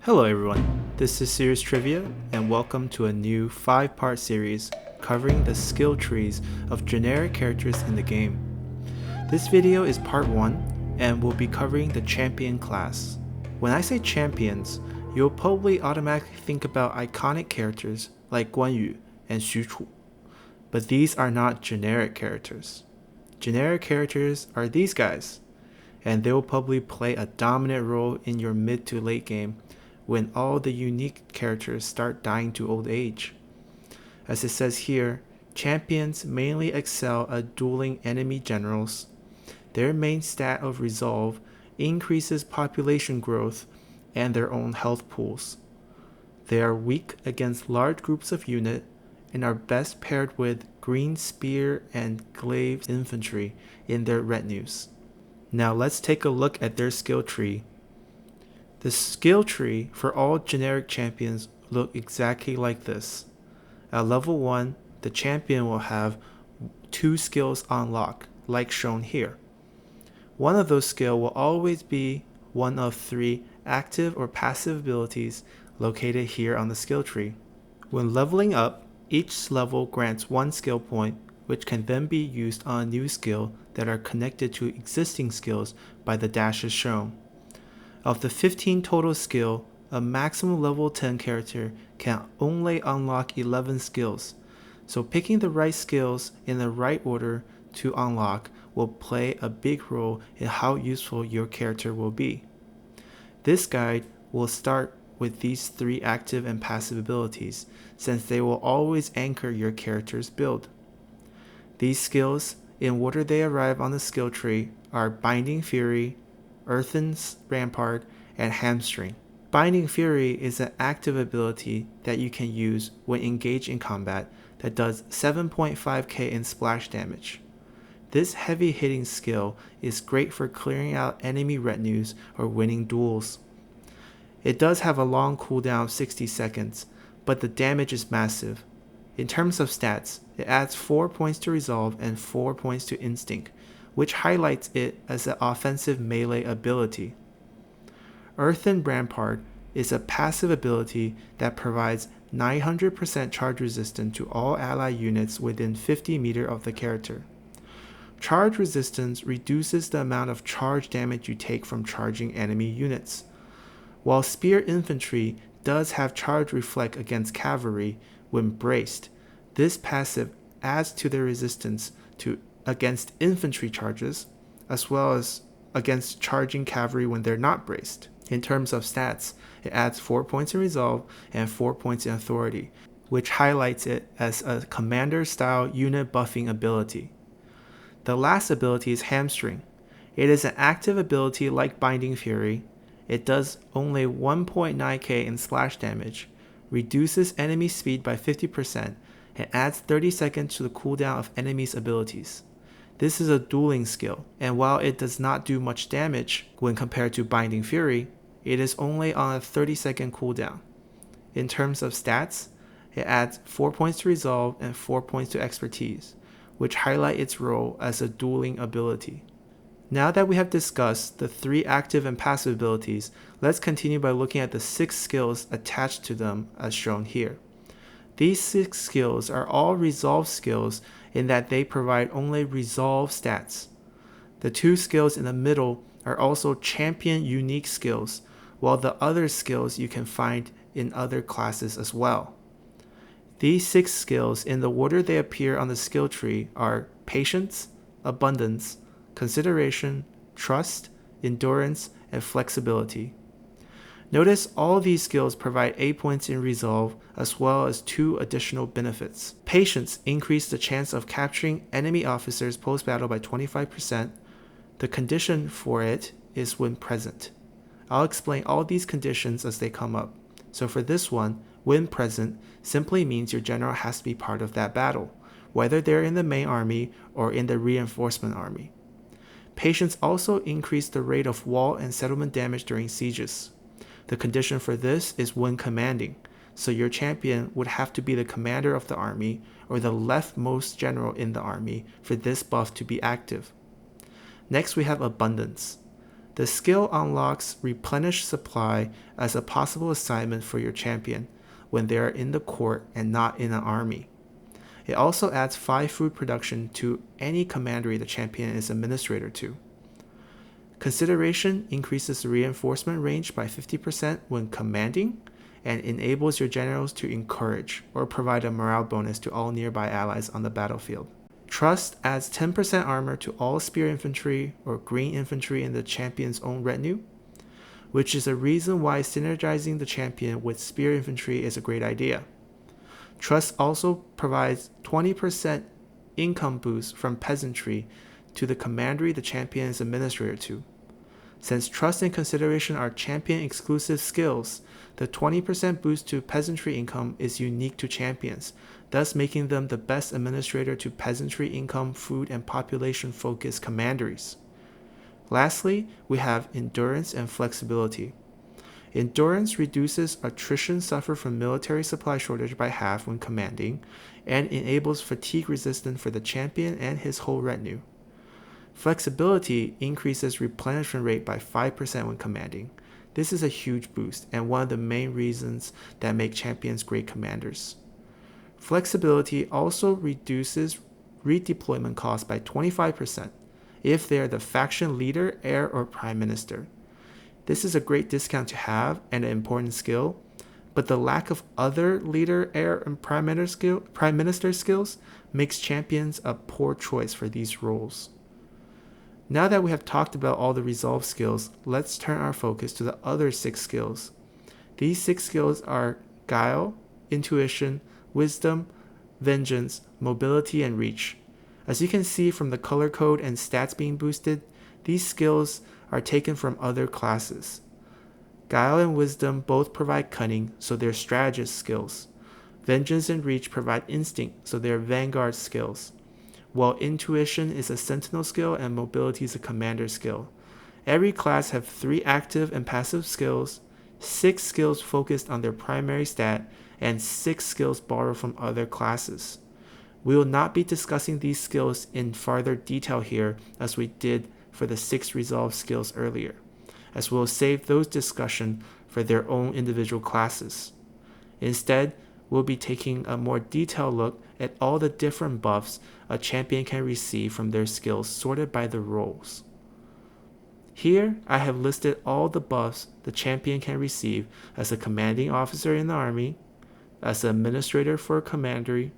Hello everyone, this is Serious Trivia and welcome to a new 5-part series covering the skill trees of generic characters in the game. This video is part 1 and we'll be covering the champion class. When I say champions, you'll probably automatically think about iconic characters like Guile and Xu Chu, but these are not generic characters. Generic characters are these guys, and they will probably play a dominant role in your mid to late game when all the unique characters start dying to old age. As it says here, champions mainly excel at dueling enemy generals. Their main stat of resolve increases population growth and their own health pools. They are weak against large groups of unit and are best paired with green spear and glaive infantry in their retinues. Now let's take a look at their skill tree. The skill tree for all generic champions look exactly like this. At level 1, the champion will have 2 skills on lock, like shown here. One of those skills will always be one of 3 active or passive abilities located here on the skill tree. When leveling up, each level grants 1 skill point, which can then be used on a new skill that are connected to existing skills by the dashes shown. Of the 15 total skill, a maximum level 10 character can only unlock 11 skills, so picking the right skills in the right order to unlock will play a big role in how useful your character will be. This guide will start with these 3 active and passive abilities, since they will always anchor your character's build. These skills, in order they arrive on the skill tree, are Binding Fury, Earthen's Rampart, and Hamstring. Binding Fury is an active ability that you can use when engaged in combat that does 7.5k in splash damage. This heavy hitting skill is great for clearing out enemy retinues or winning duels. It does have a long cooldown of 60 seconds, but the damage is massive. In terms of stats, it adds 4 points to resolve and 4 points to instinct, which highlights it as an offensive melee ability. Earthen Rampart is a passive ability that provides 900% charge resistance to all ally units within 50 meters of the character. Charge resistance reduces the amount of charge damage you take from charging enemy units. While Spear Infantry does have charge reflect against cavalry when braced, this passive adds to their resistance against infantry charges, as well as against charging cavalry when they're not braced. In terms of stats, it adds 4 points in resolve and 4 points in authority, which highlights it as a commander-style unit buffing ability. The last ability is Hamstring. It is an active ability like Binding Fury. It does only 1.9k in splash damage, reduces enemy speed by 50%, and adds 30 seconds to the cooldown of enemies' abilities. This is a dueling skill, and while it does not do much damage when compared to Binding Fury, it is only on a 30-second cooldown. In terms of stats, it adds 4 points to resolve and 4 points to expertise, which highlight its role as a dueling ability. Now that we have discussed the 3 active and passive abilities, let's continue by looking at the 6 skills attached to them as shown here. These 6 skills are all resolve skills in that they provide only resolve stats. The 2 skills in the middle are also champion unique skills, while the other skills you can find in other classes as well. These 6 skills in the order they appear on the skill tree are Patience, Abundance, Consideration, Trust, Endurance, and Flexibility. Notice all these skills provide 8 points in resolve as well as 2 additional benefits. Patience increases the chance of capturing enemy officers post-battle by 25%. The condition for it is when present. I'll explain all these conditions as they come up. So for this one, when present simply means your general has to be part of that battle, whether they're in the main army or in the reinforcement army. Patience also increases the rate of wall and settlement damage during sieges. The condition for this is when commanding, so your champion would have to be the commander of the army or the leftmost general in the army for this buff to be active. Next we have Abundance. The skill unlocks replenish supply as a possible assignment for your champion when they are in the court and not in an army. It also adds 5 food production to any commandery the champion is administrator to. Consideration increases the reinforcement range by 50% when commanding, and enables your generals to encourage or provide a morale bonus to all nearby allies on the battlefield. Trust adds 10% armor to all spear infantry or green infantry in the champion's own retinue, which is a reason why synergizing the champion with spear infantry is a great idea. Trust also provides 20% income boost from peasantry to the commandery the champion is administrator to. Since trust and consideration are champion exclusive skills, the 20% boost to peasantry income is unique to champions, thus making them the best administrator to peasantry income, food, and population focused commanderies. Lastly, we have endurance and flexibility. Endurance reduces attrition suffered from military supply shortage by half when commanding, and enables fatigue resistance for the champion and his whole retinue. Flexibility increases replenishment rate by 5% when commanding. This is a huge boost and one of the main reasons that make champions great commanders. Flexibility also reduces redeployment costs by 25% if they are the faction leader, heir, or prime minister. This is a great discount to have and an important skill, but the lack of other leader, heir, and prime minister skills makes champions a poor choice for these roles. Now that we have talked about all the resolve skills, let's turn our focus to the other 6 skills. These 6 skills are Guile, Intuition, Wisdom, Vengeance, Mobility, and Reach. As you can see from the color code and stats being boosted, these skills are taken from other classes. Guile and Wisdom both provide cunning, so they're strategist skills. Vengeance and Reach provide instinct, so they're vanguard skills. While Intuition is a sentinel skill and Mobility is a commander skill. Every class have 3 active and passive skills, 6 skills focused on their primary stat, and 6 skills borrowed from other classes. We will not be discussing these skills in farther detail here as we did for the 6 resolve skills earlier, as we'll save those discussion for their own individual classes. Instead, we'll be taking a more detailed look at all the different buffs a champion can receive from their skills sorted by the roles. Here, I have listed all the buffs the champion can receive as a commanding officer in the army, as an administrator for a commandery,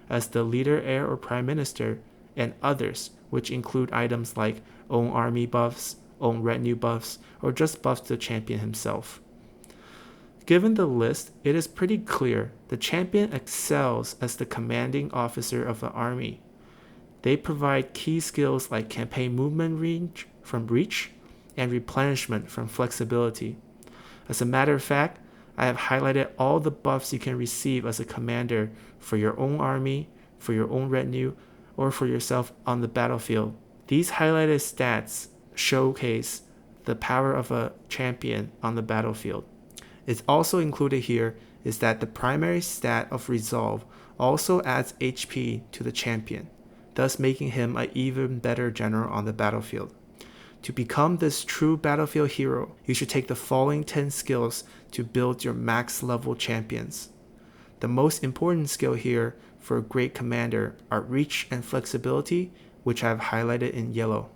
as the leader, heir, or prime minister, and others, which include items like own army buffs, own retinue buffs, or just buffs to the champion himself. Given the list, it is pretty clear the champion excels as the commanding officer of the army. They provide key skills like campaign movement range from Reach and replenishment from Flexibility. As a matter of fact, I have highlighted all the buffs you can receive as a commander for your own army, for your own retinue, or for yourself on the battlefield. These highlighted stats showcase the power of a champion on the battlefield. It's also included here is that the primary stat of Resolve also adds HP to the champion, thus making him an even better general on the battlefield. To become this true battlefield hero, you should take the following 10 skills to build your max level champions. The most important skill here for a great commander are Reach and Flexibility, which I have highlighted in yellow.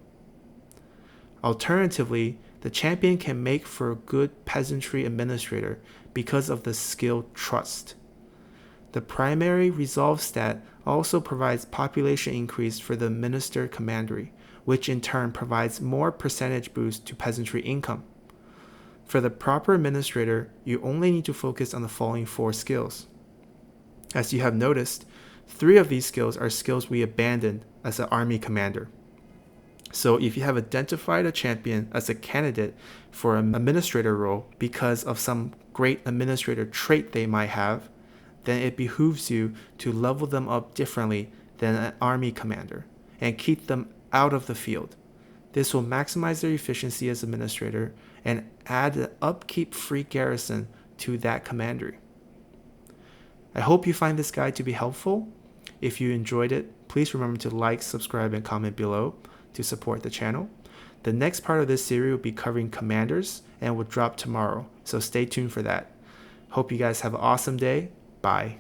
Alternatively, the champion can make for a good Peasantry Administrator because of the skill Trust. The primary Resolve stat also provides population increase for the Minister Commandery, which in turn provides more percentage boost to peasantry income. For the proper administrator, you only need to focus on the following 4 skills. As you have noticed, 3 of these skills are skills we abandoned as an army commander. So if you have identified a champion as a candidate for an administrator role because of some great administrator trait they might have, then it behooves you to level them up differently than an army commander and keep them out of the field. This will maximize their efficiency as administrator and add an upkeep free garrison to that commandery. I hope you find this guide to be helpful. If you enjoyed it, please remember to like, subscribe, and comment below to support the channel. The next part of this series will be covering commanders and will drop tomorrow, so stay tuned for that. Hope you guys have an awesome day. Bye.